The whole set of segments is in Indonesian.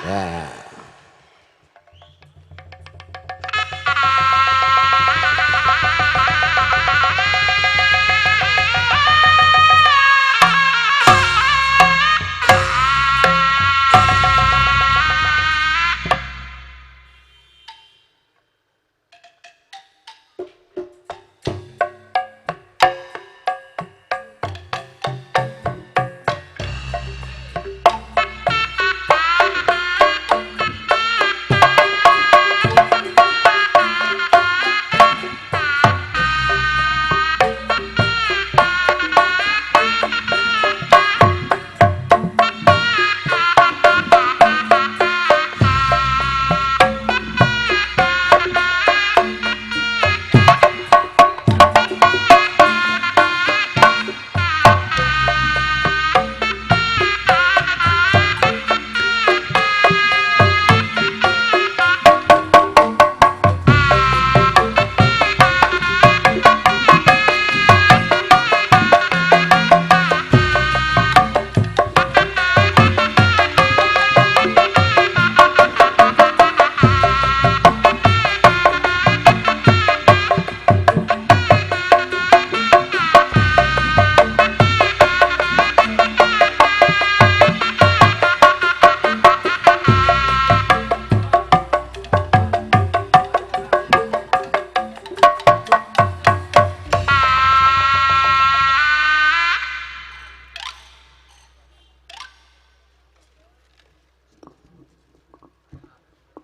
Ya.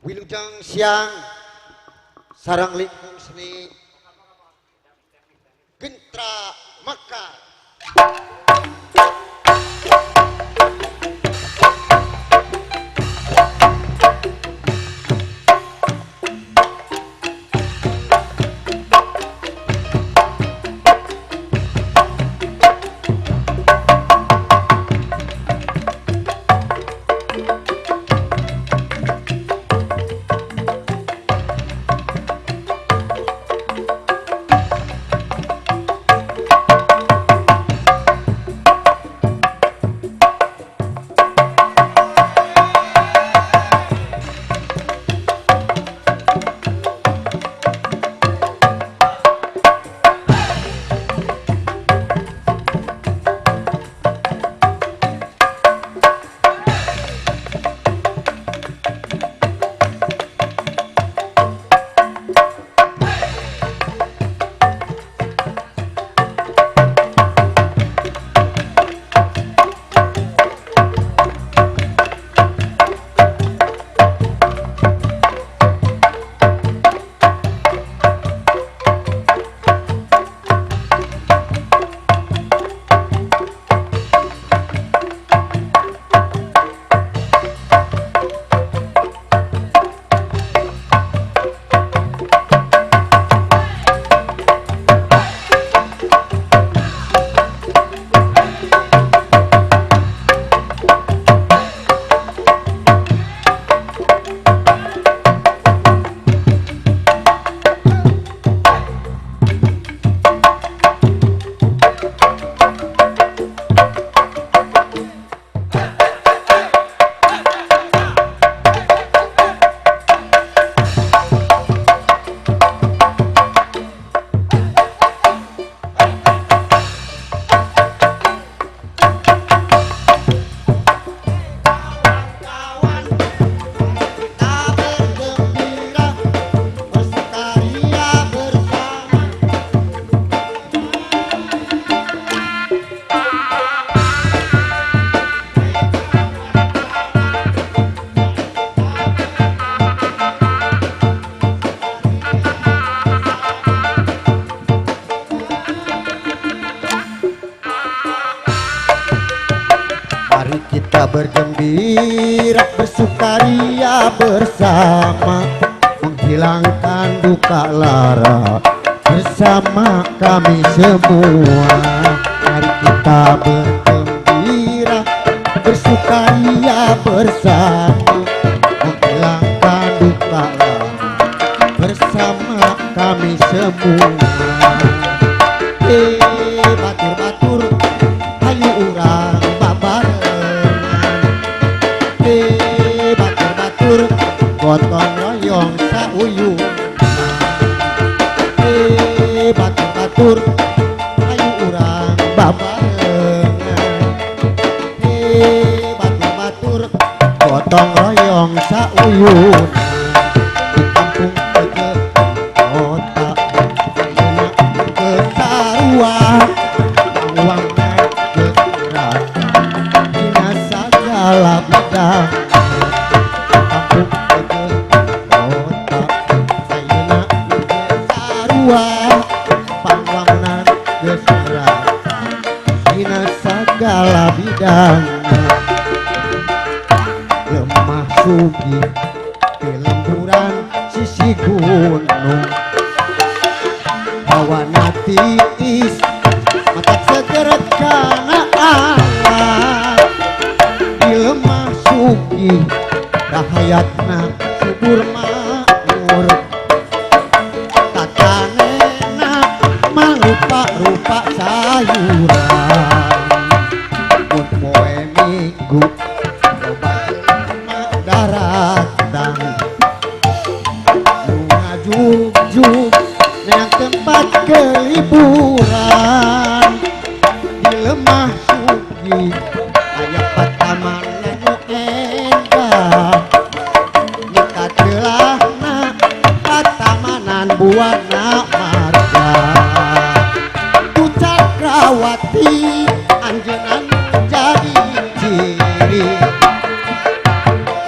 Wilujeng siang sarang lingkung seni Gentra Mekar. Mari kita bergembira, bersukaria bersama, menghilangkan duka lara bersama kami semua. Mari kita bergembira, bersukaria bersama, menghilangkan duka lara bersama kami semua. Batur-batur ayo urang babarengan, batur-batur gotong royong sauyung batur-batur ayu urang babarengan batur-batur gotong royong sauyung di kampung Tege kota ke sarua uang ke rata dina sagala bidang kampung Tege kota ayeuna ke sarua pangwangunan geus rata dina sagala bidang lemah sugi di lemburan sisi gunung hawana tiis mata seger kana alat di lemah sugi rahayatna subur makmur tatanena mangrupa-rupa sayuran mun poe minggu loba jelema daratang nu ngajuk-juk neang tempat keliburan di lemah sugi aya pataman nu endah nikat geulahna patamanan buana marga tu Cakrawati anjeunna jadi ciri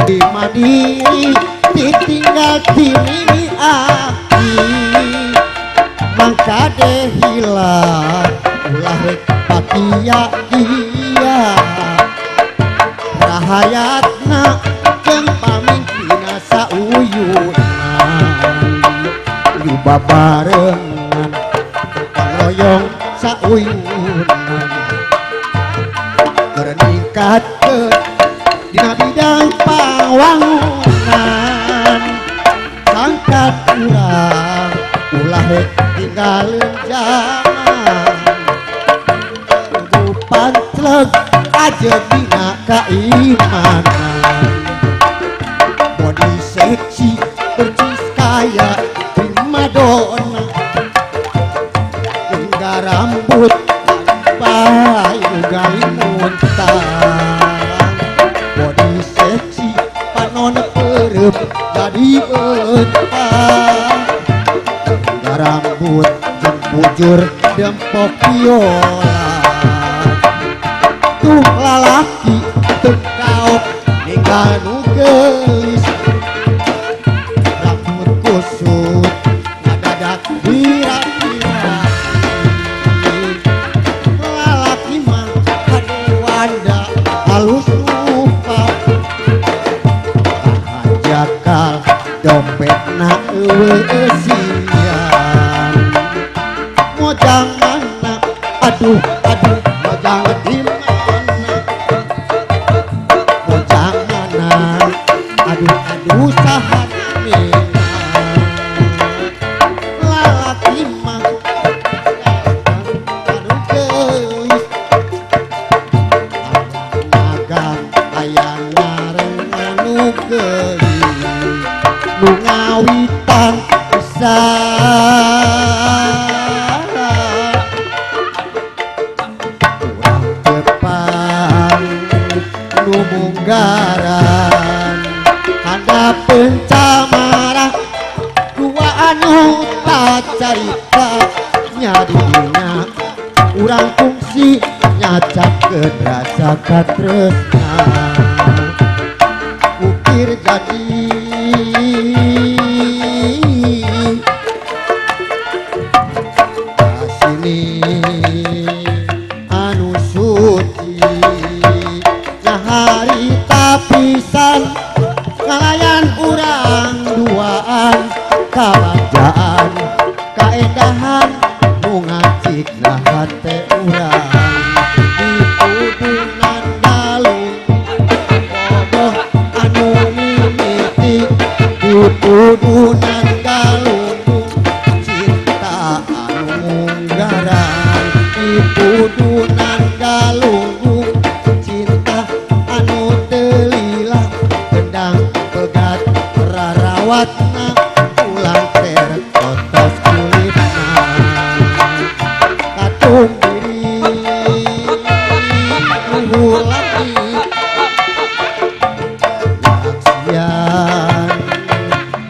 di Madiri ditinggal tini aki mangka deh hilang ulah rek patia dia rahayatna jeung pamimpina sauyunan di babarengan gotong royong sauyunan keur ningkatkeun dina bidang pangwangunan sangkat urang ulah rek tinggalin zaman kudu pantleg aja dina keimanan body seksi percis kaya primadona hingga rambut bayu gali muntang body seksi panon perep jadi betah rambut jeung bujur dempok biola tuh lalaki teu kaok ninggal nu geulis rambut kusut ngadadak diraki-raki lalaki mah kadewanda halus rupa jakal dompetna eueuh sian mojang mana aduh mojang di mana mojang mana aduh saha namina lalaki mah aduh geulis magang aya ngarenna nu geulis nu ngawitan urang depan nu munggaran hadapeun camara dua anu tak carita nya didinya urang fungsi nyacakeun rasa katresna ukir jadi asini anu suci nyaharita pisan ngalayan urang duaan kabajaan kaendahan nu ngacikna hate urang di kudunan dalung boboh anu mimiti di kudunan galunggung cinta anu munggaran di kudunan galunggung cinta anu teu lila gendang pegat selawatna ulang terkotos kulitna katung diri luhur langit saksian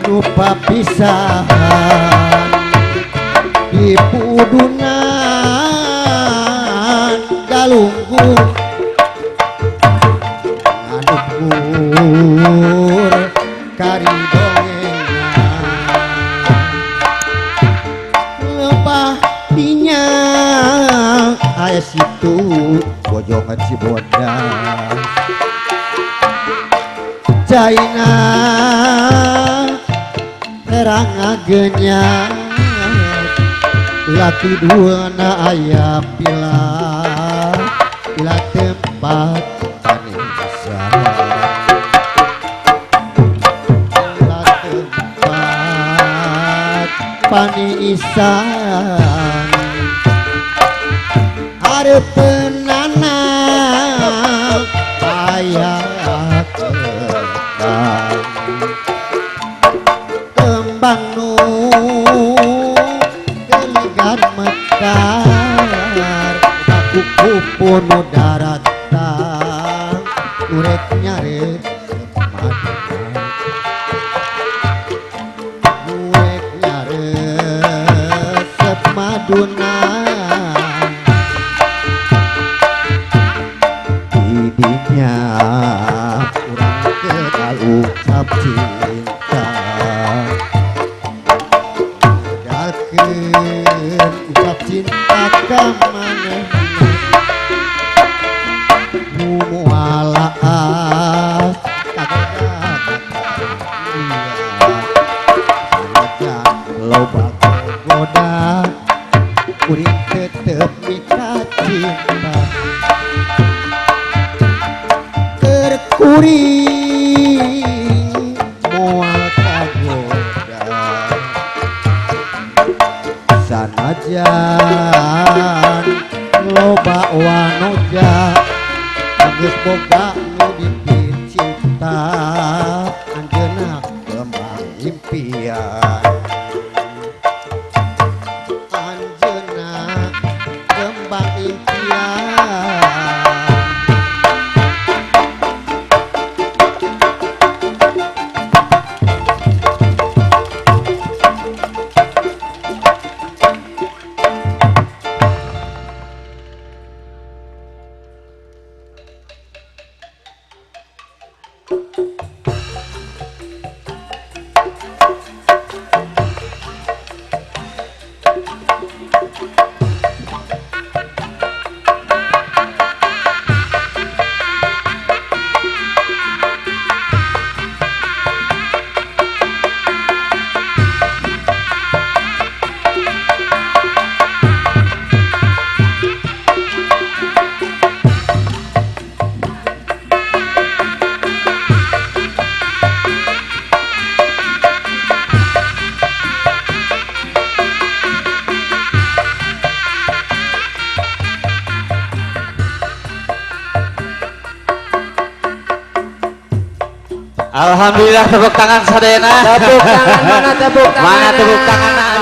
rupa pisahan di pudunan galunggung ngadukur kari dongengan lebah dinya aya situ bojongan si bodas Jaina terang agenya laki dua na ayah pila tempat panisa pila tempat panisa hareupeunana ayah kembang nu keligan mekar kupu nu daratan urek nyare urek nyare semaduna didinya urang kenal ucap cinta ucap cinta ka manehna mualaas kagak loba goda kuring tetep mika cinta terkuring moal kagoda sanajan loba wanoja geus boga nu dipit cinta anjeunna kembang impian anjeunna kembang impian Alhamdulillah tepuk tangan sadayana. Tepuk tangan mana tepuk tangan? Mana tepuk tangan?